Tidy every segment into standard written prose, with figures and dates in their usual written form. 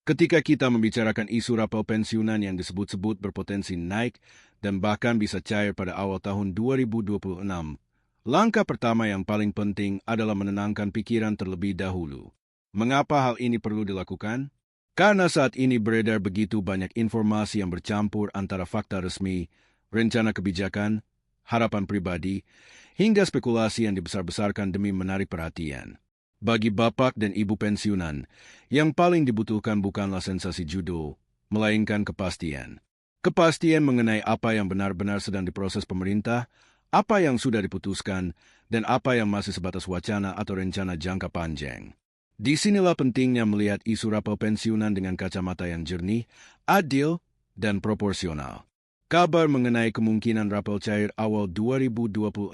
Ketika kita membicarakan isu rapel pensiunan yang disebut-sebut berpotensi naik dan bahkan bisa cair pada awal tahun 2026, langkah pertama yang paling penting adalah menenangkan pikiran terlebih dahulu. Mengapa hal ini perlu dilakukan? Karena saat ini beredar begitu banyak informasi yang bercampur antara fakta resmi, rencana kebijakan, harapan pribadi, hingga spekulasi yang dibesar-besarkan demi menarik perhatian. Bagi bapak dan ibu pensiunan, yang paling dibutuhkan bukanlah sensasi judul, melainkan kepastian. Kepastian mengenai apa yang benar-benar sedang diproses pemerintah, apa yang sudah diputuskan, dan apa yang masih sebatas wacana atau rencana jangka panjang. Disinilah pentingnya melihat isu rapel pensiunan dengan kacamata yang jernih, adil, dan proporsional. Kabar mengenai kemungkinan rapel cair awal 2026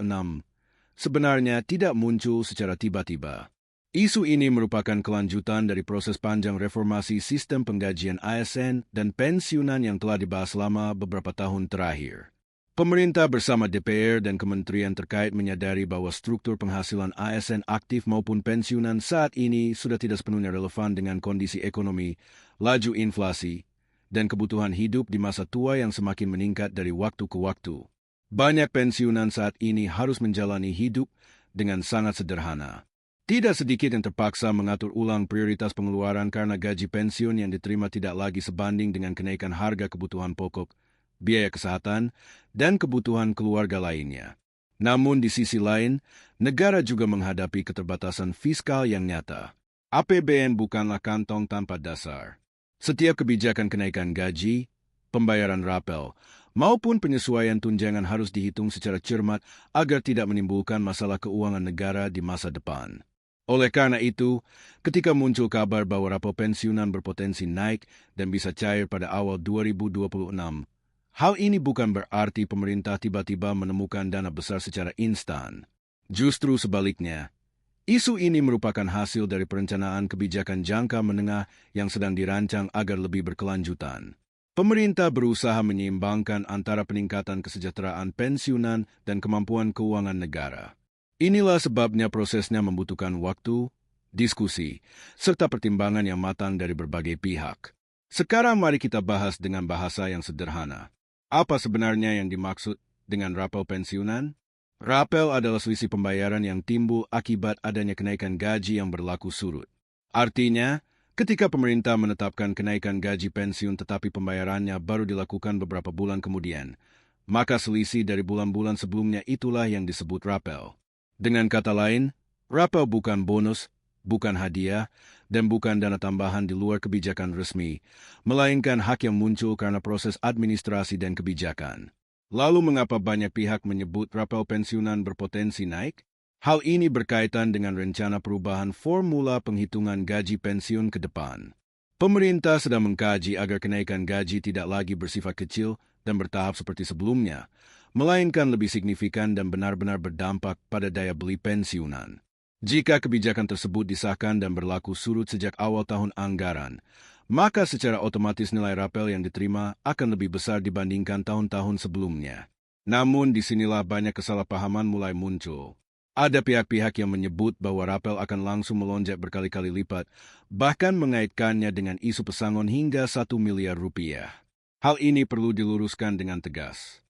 sebenarnya tidak muncul secara tiba-tiba. Isu ini merupakan kelanjutan dari proses panjang reformasi sistem penggajian ASN dan pensiunan yang telah dibahas selama beberapa tahun terakhir. Pemerintah bersama DPR dan kementerian terkait menyadari bahwa struktur penghasilan ASN aktif maupun pensiunan saat ini sudah tidak sepenuhnya relevan dengan kondisi ekonomi, laju inflasi, dan kebutuhan hidup di masa tua yang semakin meningkat dari waktu ke waktu. Banyak pensiunan saat ini harus menjalani hidup dengan sangat sederhana. Tidak sedikit yang terpaksa mengatur ulang prioritas pengeluaran karena gaji pensiun yang diterima tidak lagi sebanding dengan kenaikan harga kebutuhan pokok, biaya kesehatan, dan kebutuhan keluarga lainnya. Namun di sisi lain, negara juga menghadapi keterbatasan fiskal yang nyata. APBN bukanlah kantong tanpa dasar. Setiap kebijakan kenaikan gaji, pembayaran rapel, maupun penyesuaian tunjangan harus dihitung secara cermat agar tidak menimbulkan masalah keuangan negara di masa depan. Oleh karena itu, ketika muncul kabar bahwa rapel pensiunan berpotensi naik dan bisa cair pada awal 2026, hal ini bukan berarti pemerintah tiba-tiba menemukan dana besar secara instan. Justru sebaliknya, isu ini merupakan hasil dari perencanaan kebijakan jangka menengah yang sedang dirancang agar lebih berkelanjutan. Pemerintah berusaha menyeimbangkan antara peningkatan kesejahteraan pensiunan dan kemampuan keuangan negara. Inilah sebabnya prosesnya membutuhkan waktu, diskusi, serta pertimbangan yang matang dari berbagai pihak. Sekarang mari kita bahas dengan bahasa yang sederhana. Apa sebenarnya yang dimaksud dengan rapel pensiunan? Rapel adalah selisih pembayaran yang timbul akibat adanya kenaikan gaji yang berlaku surut. Artinya, ketika pemerintah menetapkan kenaikan gaji pensiun tetapi pembayarannya baru dilakukan beberapa bulan kemudian, maka selisih dari bulan-bulan sebelumnya itulah yang disebut rapel. Dengan kata lain, rapel bukan bonus, bukan hadiah, dan bukan dana tambahan di luar kebijakan resmi, melainkan hak yang muncul karena proses administrasi dan kebijakan. Lalu mengapa banyak pihak menyebut rapel pensiunan berpotensi naik? Hal ini berkaitan dengan rencana perubahan formula penghitungan gaji pensiun ke depan. Pemerintah sedang mengkaji agar kenaikan gaji tidak lagi bersifat kecil dan bertahap seperti sebelumnya, melainkan lebih signifikan dan benar-benar berdampak pada daya beli pensiunan. Jika kebijakan tersebut disahkan dan berlaku surut sejak awal tahun anggaran, maka secara otomatis nilai rapel yang diterima akan lebih besar dibandingkan tahun-tahun sebelumnya. Namun disinilah banyak kesalahpahaman mulai muncul. Ada pihak-pihak yang menyebut bahwa rapel akan langsung melonjak berkali-kali lipat, bahkan mengaitkannya dengan isu pesangon hingga 1 miliar rupiah. Hal ini perlu diluruskan dengan tegas.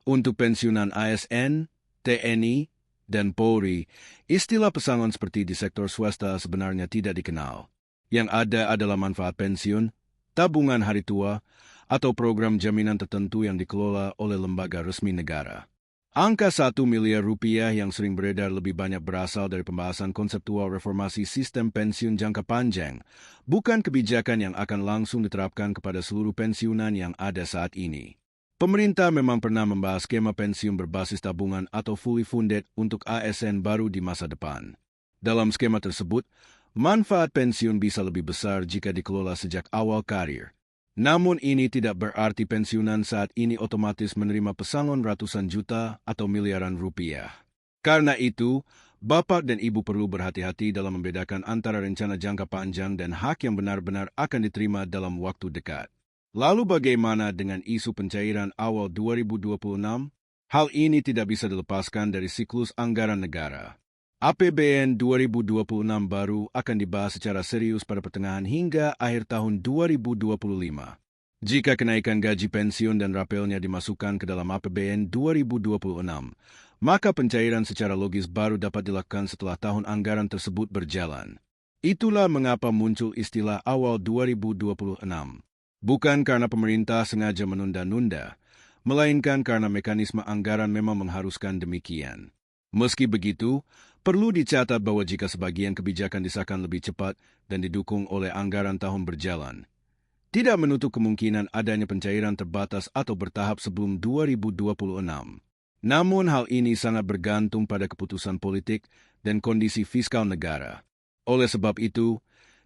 Untuk pensiunan ASN, TNI, dan Polri, istilah pesangon seperti di sektor swasta sebenarnya tidak dikenal. Yang ada adalah manfaat pensiun, tabungan hari tua, atau program jaminan tertentu yang dikelola oleh lembaga resmi negara. Angka 1 miliar rupiah yang sering beredar lebih banyak berasal dari pembahasan konseptual reformasi sistem pensiun jangka panjang, bukan kebijakan yang akan langsung diterapkan kepada seluruh pensiunan yang ada saat ini. Pemerintah memang pernah membahas skema pensiun berbasis tabungan atau fully funded untuk ASN baru di masa depan. Dalam skema tersebut, manfaat pensiun bisa lebih besar jika dikelola sejak awal karir. Namun ini tidak berarti pensiunan saat ini otomatis menerima pesangon ratusan juta atau miliaran rupiah. Karena itu, Bapak dan Ibu perlu berhati-hati dalam membedakan antara rencana jangka panjang dan hak yang benar-benar akan diterima dalam waktu dekat. Lalu bagaimana dengan isu pencairan awal 2026? Hal ini tidak bisa dilepaskan dari siklus anggaran negara. APBN 2026 baru akan dibahas secara serius pada pertengahan hingga akhir tahun 2025. Jika kenaikan gaji pensiun dan rapelnya dimasukkan ke dalam APBN 2026, maka pencairan secara logis baru dapat dilakukan setelah tahun anggaran tersebut berjalan. Itulah mengapa muncul istilah awal 2026. Bukan karena pemerintah sengaja menunda-nunda, melainkan karena mekanisme anggaran memang mengharuskan demikian. Meski begitu, perlu dicatat bahwa jika sebagian kebijakan disahkan lebih cepat dan didukung oleh anggaran tahun berjalan, tidak menutup kemungkinan adanya pencairan terbatas atau bertahap sebelum 2026. Namun hal ini sangat bergantung pada keputusan politik dan kondisi fiskal negara. Oleh sebab itu,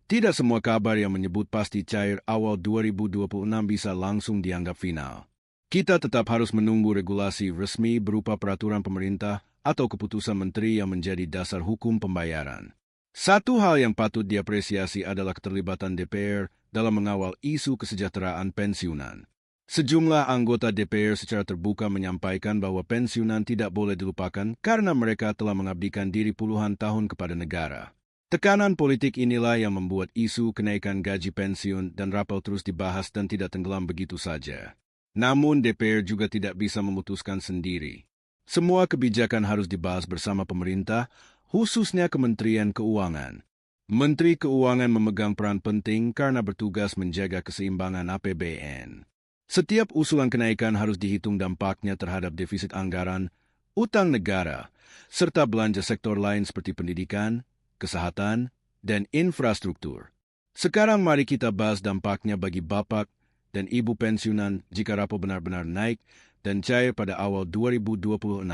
tidak semua kabar yang menyebut pasti cair awal 2026 bisa langsung dianggap final. Kita tetap harus menunggu regulasi resmi berupa peraturan pemerintah atau keputusan menteri yang menjadi dasar hukum pembayaran. Satu hal yang patut diapresiasi adalah keterlibatan DPR dalam mengawal isu kesejahteraan pensiunan. Sejumlah anggota DPR secara terbuka menyampaikan bahwa pensiunan tidak boleh dilupakan karena mereka telah mengabdikan diri puluhan tahun kepada negara. Tekanan politik inilah yang membuat isu kenaikan gaji pensiun dan rapel terus dibahas dan tidak tenggelam begitu saja. Namun DPR juga tidak bisa memutuskan sendiri. Semua kebijakan harus dibahas bersama pemerintah, khususnya Kementerian Keuangan. Menteri Keuangan memegang peran penting karena bertugas menjaga keseimbangan APBN. Setiap usulan kenaikan harus dihitung dampaknya terhadap defisit anggaran, utang negara, serta belanja sektor lain seperti pendidikan, kesehatan, dan infrastruktur. Sekarang mari kita bahas dampaknya bagi bapak dan ibu pensiunan jika rapel benar-benar naik dan cair pada awal 2026.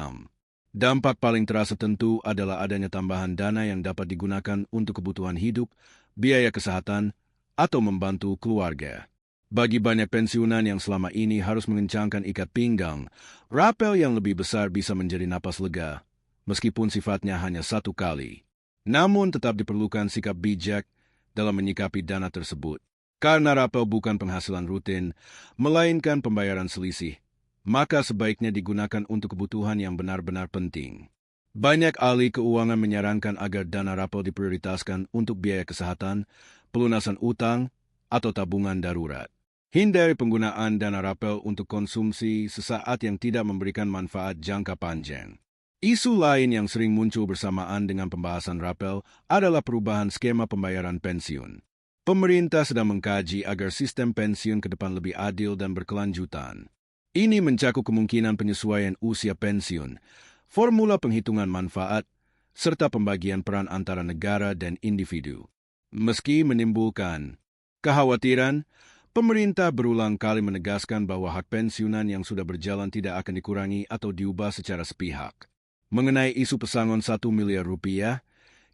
Dampak paling terasa tentu adalah adanya tambahan dana yang dapat digunakan untuk kebutuhan hidup, biaya kesehatan, atau membantu keluarga. Bagi banyak pensiunan yang selama ini harus mengencangkan ikat pinggang, rapel yang lebih besar bisa menjadi napas lega, meskipun sifatnya hanya satu kali. Namun tetap diperlukan sikap bijak dalam menyikapi dana tersebut. Karena rapel bukan penghasilan rutin, melainkan pembayaran selisih, maka sebaiknya digunakan untuk kebutuhan yang benar-benar penting. Banyak ahli keuangan menyarankan agar dana rapel diprioritaskan untuk biaya kesehatan, pelunasan utang, atau tabungan darurat. Hindari penggunaan dana rapel untuk konsumsi sesaat yang tidak memberikan manfaat jangka panjang. Isu lain yang sering muncul bersamaan dengan pembahasan rapel adalah perubahan skema pembayaran pensiun. Pemerintah sedang mengkaji agar sistem pensiun ke depan lebih adil dan berkelanjutan. Ini mencakup kemungkinan penyesuaian usia pensiun, formula penghitungan manfaat, serta pembagian peran antara negara dan individu. Meski menimbulkan kekhawatiran, pemerintah berulang kali menegaskan bahwa hak pensiunan yang sudah berjalan tidak akan dikurangi atau diubah secara sepihak. Mengenai isu pesangon 1 miliar rupiah,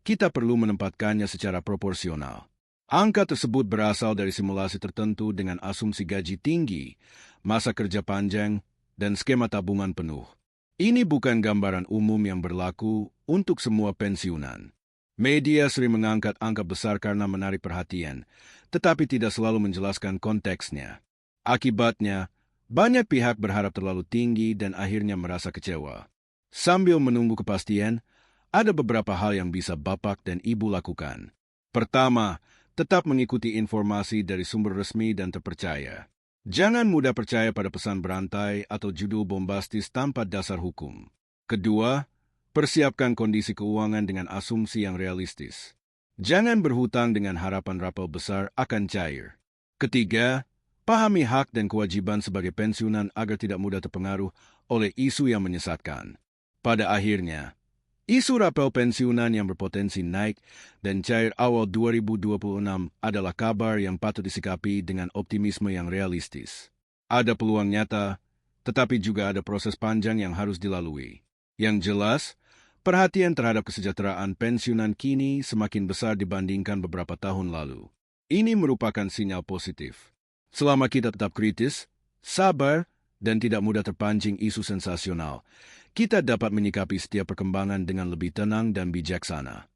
kita perlu menempatkannya secara proporsional. Angka tersebut berasal dari simulasi tertentu dengan asumsi gaji tinggi, masa kerja panjang, dan skema tabungan penuh. Ini bukan gambaran umum yang berlaku untuk semua pensiunan. Media sering mengangkat angka besar karena menarik perhatian, tetapi tidak selalu menjelaskan konteksnya. Akibatnya, banyak pihak berharap terlalu tinggi dan akhirnya merasa kecewa. Sambil menunggu kepastian, ada beberapa hal yang bisa bapak dan ibu lakukan. Pertama, tetap mengikuti informasi dari sumber resmi dan terpercaya. Jangan mudah percaya pada pesan berantai atau judul bombastis tanpa dasar hukum. Kedua, persiapkan kondisi keuangan dengan asumsi yang realistis. Jangan berhutang dengan harapan rapel besar akan cair. Ketiga, pahami hak dan kewajiban sebagai pensiunan agar tidak mudah terpengaruh oleh isu yang menyesatkan. Pada akhirnya, isu rapel pensiunan yang berpotensi naik dan cair awal 2026 adalah kabar yang patut disikapi dengan optimisme yang realistis. Ada peluang nyata, tetapi juga ada proses panjang yang harus dilalui. Yang jelas, perhatian terhadap kesejahteraan pensiunan kini semakin besar dibandingkan beberapa tahun lalu. Ini merupakan sinyal positif. Selama kita tetap kritis, sabar, dan tidak mudah terpancing isu sensasional, kita dapat menyikapi setiap perkembangan dengan lebih tenang dan bijaksana.